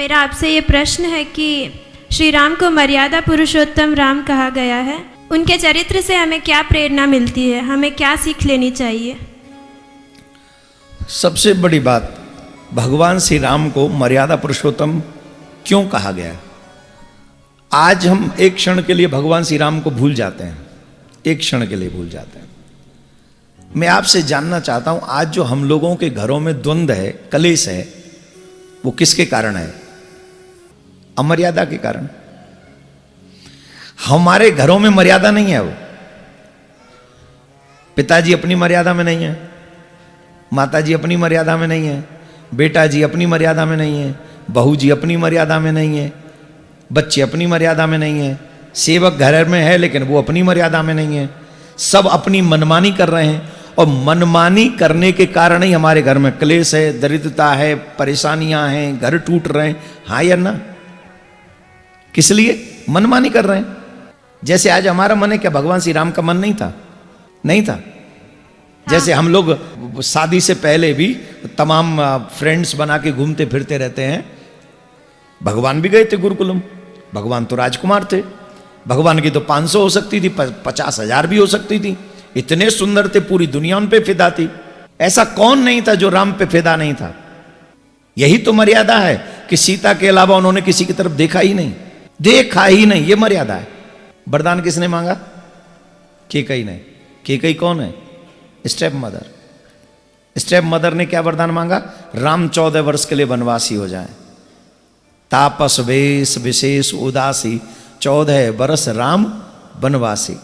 मेरा आपसे ये प्रश्न है कि श्री राम को मर्यादा पुरुषोत्तम राम कहा गया है। उनके चरित्र से हमें क्या प्रेरणा मिलती है, हमें क्या सीख लेनी चाहिए? सबसे बड़ी बात, भगवान श्री राम को मर्यादा पुरुषोत्तम क्यों कहा गया है? आज हम एक क्षण के लिए भगवान श्री राम को भूल जाते हैं, एक क्षण के लिए भूल जाते हैं। मैं आपसे जानना चाहता हूं, आज जो हम लोगों के घरों में द्वंद्व है, कलेश है, वो किसके कारण है? अमर्यादा के कारण। हमारे घरों में मर्यादा नहीं है। वो पिताजी अपनी मर्यादा में नहीं है, माताजी अपनी मर्यादा में नहीं है, बेटा जी अपनी मर्यादा में नहीं है, बहू जी अपनी मर्यादा में नहीं है, बच्चे अपनी मर्यादा में नहीं है, सेवक घर में है लेकिन वो अपनी मर्यादा में नहीं है। सब अपनी मनमानी कर रहे हैं और मनमानी करने के कारण ही हमारे घर में क्लेश है, दरिद्रता है, परेशानियां हैं, घर टूट रहे हैं। हाँ या ना? किस लिए मनमानी कर रहे हैं? जैसे आज हमारा मन है, क्या भगवान श्री राम का मन नहीं था? नहीं था। जैसे हम लोग शादी से पहले भी तमाम फ्रेंड्स बना के घूमते फिरते रहते हैं। भगवान भी गए थे गुरुकुलम, भगवान तो राजकुमार थे, भगवान की तो 500 हो सकती थी, 50,000 भी हो सकती थी। इतने सुंदर थे, पूरी दुनिया उन पे फिदा थी। ऐसा कौन नहीं था जो राम पे फिदा नहीं था? यही तो मर्यादा है कि सीता के अलावा उन्होंने किसी की तरफ देखा ही नहीं, देखा ही नहीं। ये मर्यादा है। वरदान किसने मांगा? कैकेयी ने। कैकेयी कौन है? Step mother. स्टेप मदर ने क्या वरदान मांगा? राम 14 वर्ष के लिए वनवासी हो जाए। तापस वेश विशेष उदासी, 14 वर्ष राम वनवासी।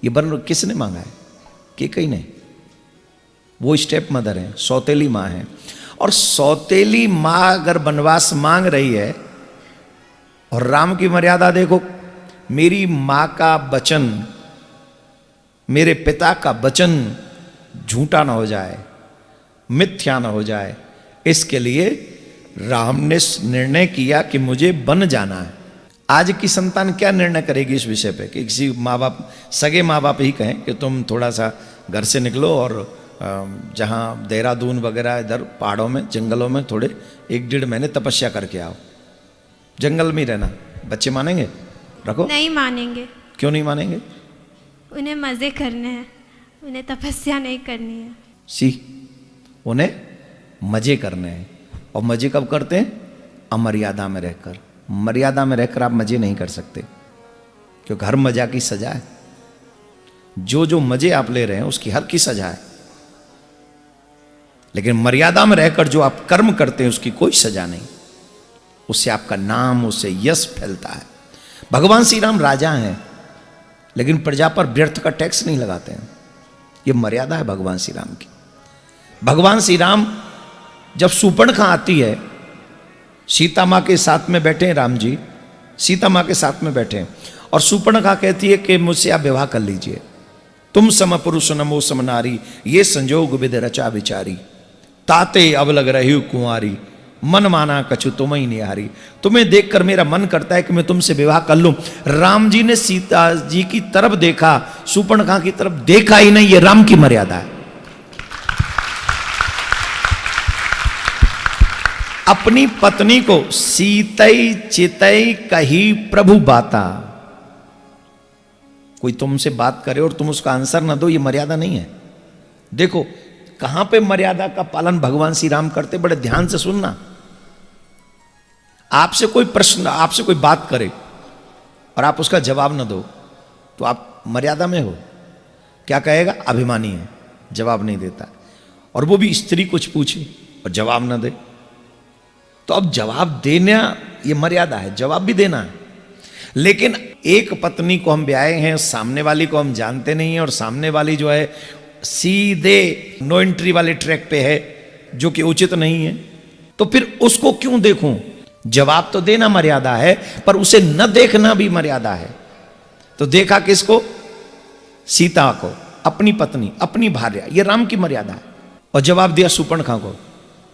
ये वर्ण किसने मांगा है? कैकेयी ने। वो स्टेप मदर है, सौतेली माँ है। और सौतेली माँ अगर वनवास मांग रही है, और राम की मर्यादा देखो, मेरी माँ का वचन, मेरे पिता का वचन झूठा ना हो जाए, मिथ्या ना हो जाए, इसके लिए राम ने निर्णय किया कि मुझे वन जाना है। आज की संतान क्या निर्णय करेगी इस विषय पे कि किसी माँ बाप, सगे माँ बाप ही कहें कि तुम थोड़ा सा घर से निकलो और जहाँ देहरादून वगैरह इधर पहाड़ों में, जंगलों में थोड़े 1-1.5 महीने तपस्या करके आओ, जंगल में रहना। बच्चे मानेंगे? रखो। नहीं मानेंगे। क्यों नहीं मानेंगे? उन्हें मजे करने हैं, उन्हें तपस्या नहीं करनी है। उन्हें मजे करने हैं। और मजे कब करते हैं? अमर्यादा में रहकर। मर्यादा में रहकर आप मजे नहीं कर सकते, क्योंकि हर मजा की सजा है। जो जो मजे आप ले रहे हैं उसकी हर की सजा है। लेकिन मर्यादा में रहकर जो आप कर्म करते हैं उसकी कोई सजा नहीं। उससे आपका नाम, उससे यश फैलता है। भगवान श्री राम राजा हैं, लेकिन प्रजा पर व्यर्थ का टैक्स नहीं लगाते हैं। यह मर्यादा है भगवान श्री राम की। भगवान श्री राम जब शूर्पणखा आती है, सीता माँ के साथ में बैठे हैं राम जी, सीता माँ के साथ में बैठे हैं, और शूर्पणखा कहती है कि मुझसे आप विवाह कर लीजिए। तुम सम पुरुष नमो सम नारी, ये संजोग विद रचा विचारी, ताते अब लग रही कुंवारी, मन माना कछु तुम ही निहारी। तुम्हें देखकर मेरा मन करता है कि मैं तुमसे विवाह कर लूं। राम जी ने सीता जी की तरफ देखा, शूर्पणखा की तरफ देखा ही नहीं। ये राम की मर्यादा है। अपनी पत्नी को सीतई चितई कही प्रभु बाता। कोई तुमसे बात करे और तुम उसका आंसर ना दो, ये मर्यादा नहीं है। देखो कहां पे मर्यादा का पालन भगवान श्री राम करते, बड़े ध्यान से सुनना। आपसे कोई प्रश्न, आपसे कोई बात करे और आप उसका जवाब ना दो, तो आप मर्यादा में हो। क्या कहेगा? अभिमानी है, जवाब नहीं देता। और वो भी स्त्री कुछ पूछे और जवाब ना दे, तो अब जवाब देना ये मर्यादा है, जवाब भी देना है। लेकिन एक पत्नी को हम ब्याहे हैं, सामने वाली को हम जानते नहीं है, और सामने वाली जो है सीधे नो एंट्री वाले ट्रैक पे है, जो कि उचित नहीं है, तो फिर उसको क्यों देखूं? जवाब तो देना मर्यादा है, पर उसे न देखना भी मर्यादा है। तो देखा किसको? सीता को, अपनी पत्नी, अपनी भार्या, ये राम की मर्यादा है। और जवाब दिया शूर्पणखा को।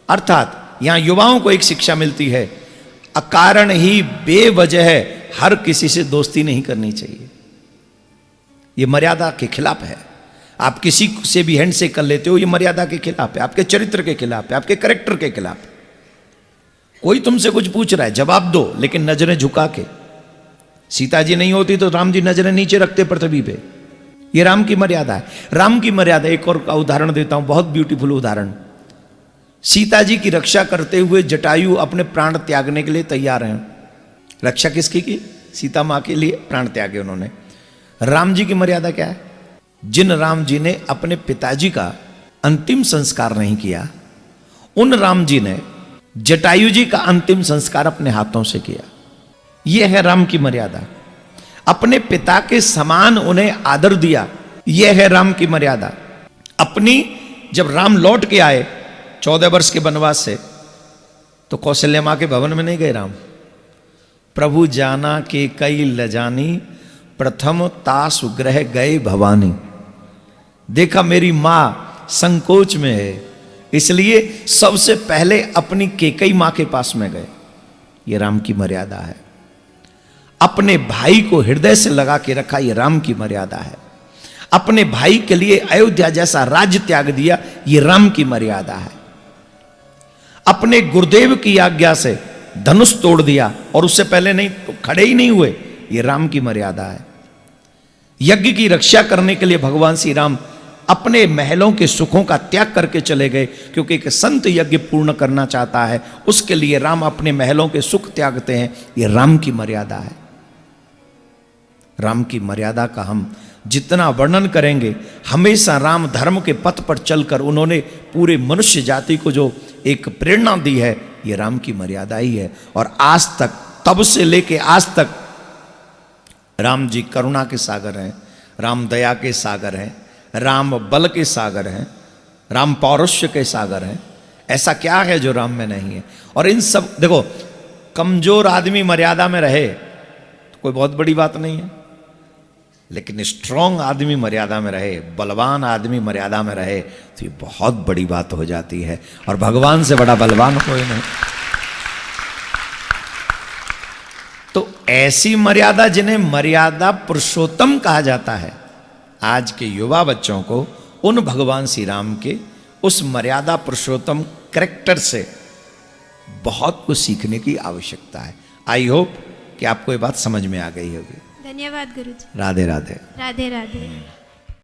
अर्थात यहां युवाओं को एक शिक्षा मिलती है, अकारण ही बेवजह हर किसी से दोस्ती नहीं करनी चाहिए। ये मर्यादा के खिलाफ है। आप किसी से भी हैंडशेक कर लेते हो, ये मर्यादा के खिलाफ है, आपके चरित्र के खिलाफ है, आपके कैरेक्टर के खिलाफ है। कोई तुमसे कुछ पूछ रहा है जवाब दो, लेकिन नजरें झुका के। सीता जी नहीं होती तो राम जी नजरें नीचे रखते पृथ्वी पे। ये राम की मर्यादा है। राम की मर्यादा, एक और उदाहरण देता हूं, बहुत ब्यूटीफुल उदाहरण। सीता जी की रक्षा करते हुए जटायु अपने प्राण त्यागने के लिए तैयार हैं। रक्षा किसकी की? सीता मां के लिए प्राण त्यागे उन्होंने। राम जी की मर्यादा क्या है? जिन राम जी ने अपने पिताजी का अंतिम संस्कार नहीं किया, उन राम जी ने जटायु जी का अंतिम संस्कार अपने हाथों से किया। यह है राम की मर्यादा। अपने पिता के समान उन्हें आदर दिया, यह है राम की मर्यादा। अपनी जब राम लौट के आए 14 वर्ष के वनवास से, तो कौशल्या मां के भवन में नहीं गए राम। प्रभु जाना के कई लजानी, प्रथम तासु ग्रह गए भवानी। देखा मेरी मां संकोच में है, इसलिए सबसे पहले अपनी केकई मां के पास में गए। ये राम की मर्यादा है। अपने भाई को हृदय से लगा के रखा, ये राम की मर्यादा है। अपने भाई के लिए अयोध्या जैसा राज्य त्याग दिया, ये राम की मर्यादा है। अपने गुरुदेव की आज्ञा से धनुष तोड़ दिया और उससे पहले नहीं खड़े ही नहीं हुए, ये राम की मर्यादा है। यज्ञ की रक्षा करने के लिए भगवान श्री राम अपने महलों के सुखों का त्याग करके चले गए, क्योंकि एक संत यज्ञ पूर्ण करना चाहता है, उसके लिए राम अपने महलों के सुख त्यागते हैं। ये राम की मर्यादा है। राम की मर्यादा का हम जितना वर्णन करेंगे, हमेशा राम धर्म के पथ पर चलकर उन्होंने पूरे मनुष्य जाति को जो एक प्रेरणा दी है, ये राम की मर्यादा ही है। और आज तक, तब से लेके आज तक राम जी करुणा के सागर हैं, राम दया के सागर हैं, राम बल के सागर हैं, राम पौरुष्य के सागर हैं। ऐसा क्या है जो राम में नहीं है? और इन सब, देखो, कमजोर आदमी मर्यादा में रहे तो कोई बहुत बड़ी बात नहीं है, लेकिन स्ट्रांग आदमी मर्यादा में रहे, बलवान आदमी मर्यादा में रहे, तो ये बहुत बड़ी बात हो जाती है। और भगवान से बड़ा बलवान कोई नहीं। तो ऐसी मर्यादा जिन्हें मर्यादा पुरुषोत्तम कहा जाता है, आज के युवा बच्चों को उन भगवान श्री राम के उस मर्यादा पुरुषोत्तम कैरेक्टर से बहुत कुछ सीखने की आवश्यकता है। आई होप कि आपको ये बात समझ में आ गई होगी। धन्यवाद गुरुजी। राधे राधे। राधे राधे।